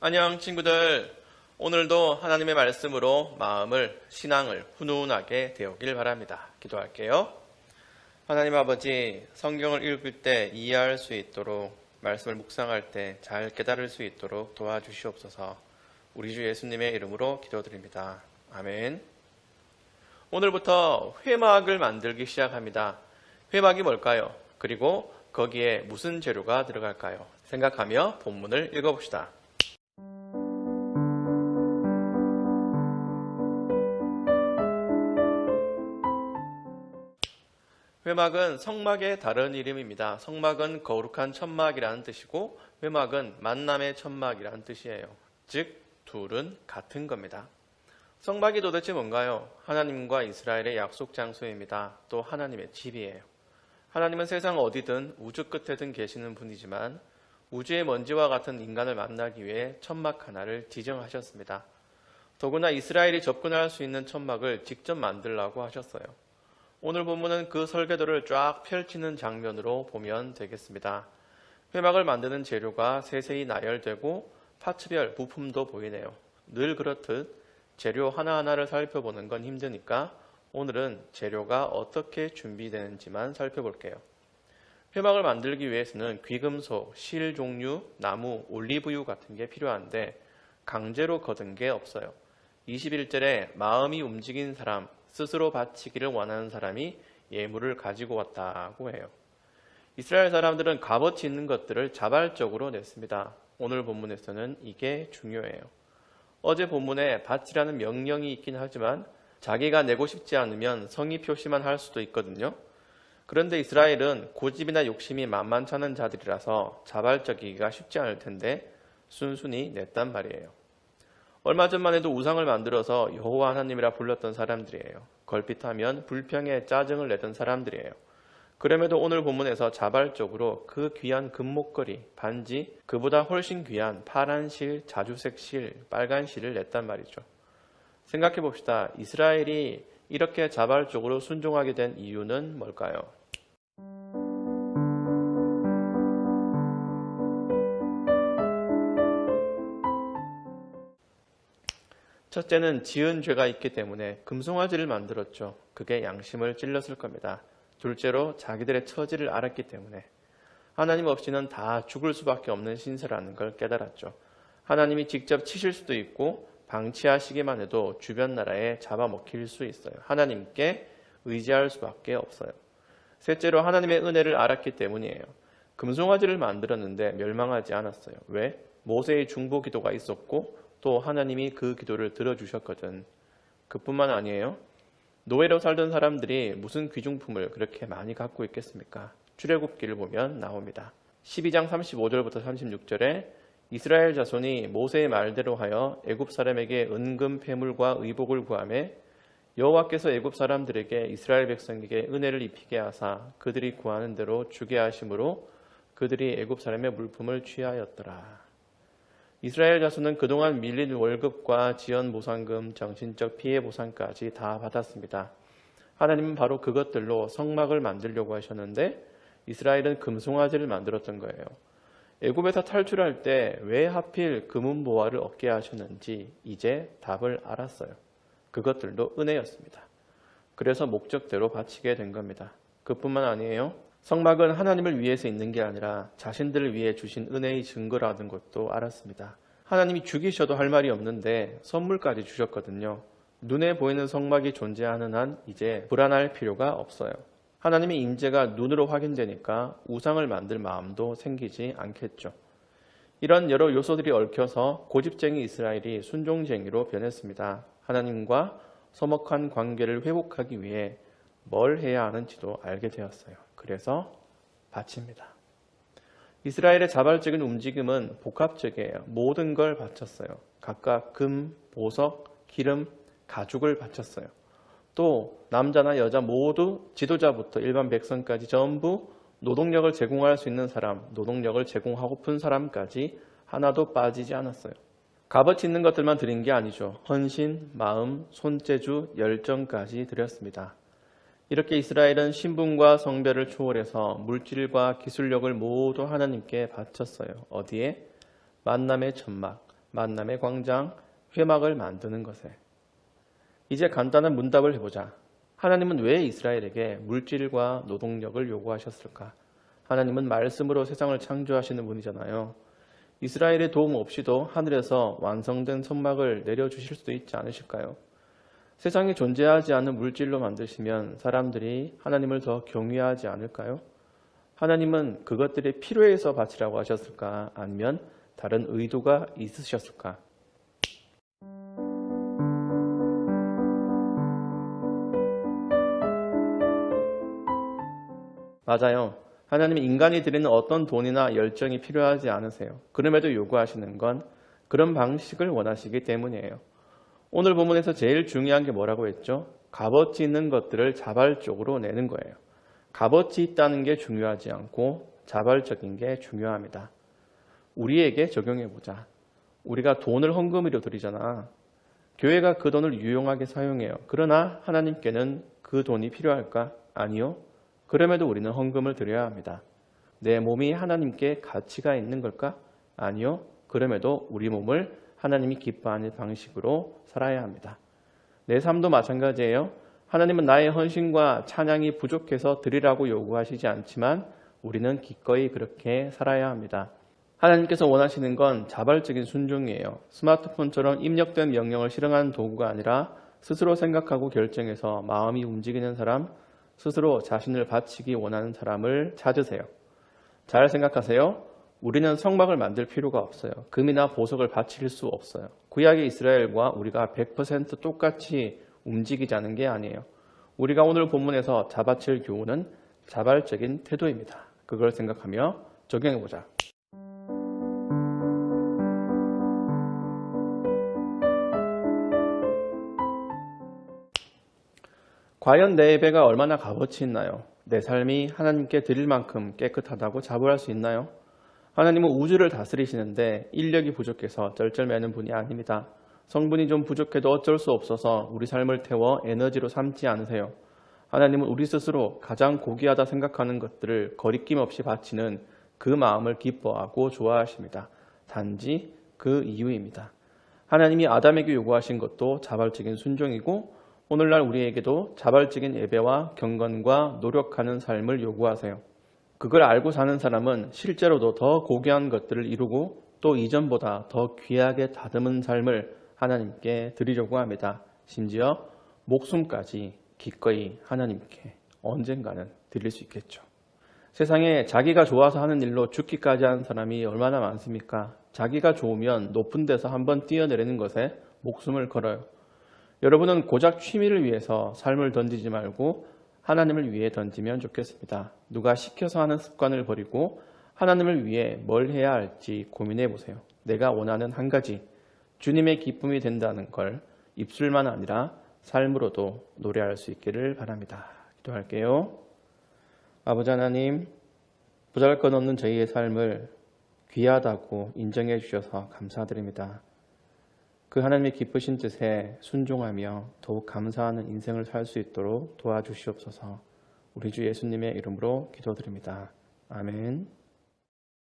안녕 친구들. 오늘도 하나님의 말씀으로 마음을, 신앙을 훈훈하게 되오길 바랍니다. 기도할게요. 하나님 아버지, 성경을 읽을 때 이해할 수 있도록, 말씀을 묵상할 때 잘 깨달을 수 있도록 도와주시옵소서. 우리 주 예수님의 이름으로 기도드립니다. 아멘. 오늘부터 회막을 만들기 시작합니다. 회막이 뭘까요? 그리고 거기에 무슨 재료가 들어갈까요? 생각하며 본문을 읽어봅시다. 회막은 성막의 다른 이름입니다. 성막은 거룩한 천막이라는 뜻이고 회막은 만남의 천막이라는 뜻이에요. 즉 둘은 같은 겁니다. 성막이 도대체 뭔가요? 하나님과 이스라엘의 약속 장소입니다. 또 하나님의 집이에요. 하나님은 세상 어디든 우주 끝에든 계시는 분이지만 우주의 먼지와 같은 인간을 만나기 위해 천막 하나를 지정하셨습니다. 더구나 이스라엘이 접근할 수 있는 천막을 직접 만들라고 하셨어요. 오늘 본문은 그 설계도를 쫙 펼치는 장면으로 보면 되겠습니다. 회막을 만드는 재료가 세세히 나열되고 파츠별 부품도 보이네요. 늘 그렇듯 재료 하나하나를 살펴보는 건 힘드니까 오늘은 재료가 어떻게 준비되는지만 살펴볼게요. 회막을 만들기 위해서는 귀금속, 실 종류, 나무, 올리브유 같은 게 필요한데 강제로 거둔 게 없어요. 21절에 마음이 움직인 사람, 스스로 바치기를 원하는 사람이 예물을 가지고 왔다고 해요. 이스라엘 사람들은 값어치 있는 것들을 자발적으로 냈습니다. 오늘 본문에서는 이게 중요해요. 어제 본문에 바치라는 명령이 있긴 하지만 자기가 내고 싶지 않으면 성의 표시만 할 수도 있거든요. 그런데 이스라엘은 고집이나 욕심이 만만찮은 자들이라서 자발적이기가 쉽지 않을 텐데 순순히 냈단 말이에요. 얼마 전만 해도 우상을 만들어서 여호와 하나님이라 불렀던 사람들이에요. 걸핏하면 불평에 짜증을 내던 사람들이에요. 그럼에도 오늘 본문에서 자발적으로 그 귀한 금목걸이, 반지, 그보다 훨씬 귀한 파란 실, 자주색 실, 빨간 실을 냈단 말이죠. 생각해 봅시다. 이스라엘이 이렇게 자발적으로 순종하게 된 이유는 뭘까요? 첫째는 지은 죄가 있기 때문에 금송아지를 만들었죠. 그게 양심을 찔렀을 겁니다. 둘째로 자기들의 처지를 알았기 때문에 하나님 없이는 다 죽을 수밖에 없는 신세라는 걸 깨달았죠. 하나님이 직접 치실 수도 있고 방치하시기만 해도 주변 나라에 잡아먹힐 수 있어요. 하나님께 의지할 수밖에 없어요. 셋째로 하나님의 은혜를 알았기 때문이에요. 금송아지를 만들었는데 멸망하지 않았어요. 왜? 모세의 중보 기도가 있었고 또 하나님이 그 기도를 들어주셨거든. 그뿐만 아니에요. 노예로 살던 사람들이 무슨 귀중품을 그렇게 많이 갖고 있겠습니까? 출애굽기를 보면 나옵니다. 12장 35절부터 36절에 이스라엘 자손이 모세의 말대로 하여 애굽 사람에게 은금 패물과 의복을 구하매 여호와께서 애굽 사람들에게 이스라엘 백성에게 은혜를 입히게 하사 그들이 구하는 대로 주게 하심으로 그들이 애굽 사람의 물품을 취하였더라. 이스라엘 자손은 그동안 밀린 월급과 지연 보상금, 정신적 피해 보상까지 다 받았습니다. 하나님은 바로 그것들로 성막을 만들려고 하셨는데 이스라엘은 금송아지를 만들었던 거예요. 애굽에서 탈출할 때 왜 하필 금은보화를 얻게 하셨는지 이제 답을 알았어요. 그것들도 은혜였습니다. 그래서 목적대로 바치게 된 겁니다. 그뿐만 아니에요. 성막은 하나님을 위해서 있는 게 아니라 자신들을 위해 주신 은혜의 증거라는 것도 알았습니다. 하나님이 죽이셔도 할 말이 없는데 선물까지 주셨거든요. 눈에 보이는 성막이 존재하는 한 이제 불안할 필요가 없어요. 하나님의 임재가 눈으로 확인되니까 우상을 만들 마음도 생기지 않겠죠. 이런 여러 요소들이 얽혀서 고집쟁이 이스라엘이 순종쟁이로 변했습니다. 하나님과 서먹한 관계를 회복하기 위해 뭘 해야 하는지도 알게 되었어요. 그래서 바칩니다. 이스라엘의 자발적인 움직임은 복합적이에요. 모든 걸 바쳤어요. 각각 금, 보석, 기름, 가죽을 바쳤어요. 또 남자나 여자 모두 지도자부터 일반 백성까지 전부 노동력을 제공할 수 있는 사람, 노동력을 제공하고픈 사람까지 하나도 빠지지 않았어요. 값어치 있는 것들만 드린 게 아니죠. 헌신, 마음, 손재주, 열정까지 드렸습니다. 이렇게 이스라엘은 신분과 성별을 초월해서 물질과 기술력을 모두 하나님께 바쳤어요. 어디에? 만남의 천막, 만남의 광장, 회막을 만드는 것에. 이제 간단한 문답을 해보자. 하나님은 왜 이스라엘에게 물질과 노동력을 요구하셨을까? 하나님은 말씀으로 세상을 창조하시는 분이잖아요. 이스라엘의 도움 없이도 하늘에서 완성된 선막을 내려주실 수도 있지 않으실까요? 세상에 존재하지 않는 물질로 만드시면 사람들이 하나님을 더 경외하지 않을까요? 하나님은 그것들이 필요해서 바치라고 하셨을까? 아니면 다른 의도가 있으셨을까? 맞아요. 하나님은 인간이 드리는 어떤 돈이나 열정이 필요하지 않으세요. 그럼에도 요구하시는 건 그런 방식을 원하시기 때문이에요. 오늘 본문에서 제일 중요한 게 뭐라고 했죠? 값어치 있는 것들을 자발적으로 내는 거예요. 값어치 있다는 게 중요하지 않고 자발적인 게 중요합니다. 우리에게 적용해보자. 우리가 돈을 헌금으로 드리잖아. 교회가 그 돈을 유용하게 사용해요. 그러나 하나님께는 그 돈이 필요할까? 아니요. 그럼에도 우리는 헌금을 드려야 합니다. 내 몸이 하나님께 가치가 있는 걸까? 아니요. 그럼에도 우리 몸을 하나님이 기뻐하는 방식으로 살아야 합니다. 내 삶도 마찬가지예요. 하나님은 나의 헌신과 찬양이 부족해서 드리라고 요구하시지 않지만 우리는 기꺼이 그렇게 살아야 합니다. 하나님께서 원하시는 건 자발적인 순종이에요. 스마트폰처럼 입력된 명령을 실행하는 도구가 아니라 스스로 생각하고 결정해서 마음이 움직이는 사람, 스스로 자신을 바치기 원하는 사람을 찾으세요. 잘 생각하세요. 우리는 성막을 만들 필요가 없어요. 금이나 보석을 바칠 수 없어요. 구약의 이스라엘과 우리가 100% 똑같이 움직이자는 게 아니에요. 우리가 오늘 본문에서 잡아칠 교훈은 자발적인 태도입니다. 그걸 생각하며 적용해보자. 과연 내 예배가 얼마나 값어치 있나요? 내 삶이 하나님께 드릴 만큼 깨끗하다고 자부할 수 있나요? 하나님은 우주를 다스리시는데 인력이 부족해서 쩔쩔매는 분이 아닙니다. 성분이 좀 부족해도 어쩔 수 없어서 우리 삶을 태워 에너지로 삼지 않으세요. 하나님은 우리 스스로 가장 고귀하다 생각하는 것들을 거리낌 없이 바치는 그 마음을 기뻐하고 좋아하십니다. 단지 그 이유입니다. 하나님이 아담에게 요구하신 것도 자발적인 순종이고 오늘날 우리에게도 자발적인 예배와 경건과 노력하는 삶을 요구하세요. 그걸 알고 사는 사람은 실제로도 더 고귀한 것들을 이루고 또 이전보다 더 귀하게 다듬은 삶을 하나님께 드리려고 합니다. 심지어 목숨까지 기꺼이 하나님께 언젠가는 드릴 수 있겠죠. 세상에 자기가 좋아서 하는 일로 죽기까지 하는 사람이 얼마나 많습니까? 자기가 좋으면 높은 데서 한번 뛰어내리는 것에 목숨을 걸어요. 여러분은 고작 취미를 위해서 삶을 던지지 말고 하나님을 위해 던지면 좋겠습니다. 누가 시켜서 하는 습관을 버리고 하나님을 위해 뭘 해야 할지 고민해 보세요. 내가 원하는 한 가지, 주님의 기쁨이 된다는 걸 입술만 아니라 삶으로도 노래할 수 있기를 바랍니다. 기도할게요. 아버지 하나님, 보잘것없는 저희의 삶을 귀하다고 인정해 주셔서 감사드립니다. 그 하나님의 기쁘신 뜻에 순종하며 더욱 감사하는 인생을 살 수 있도록 도와주시옵소서. 우리 주 예수님의 이름으로 기도드립니다. 아멘.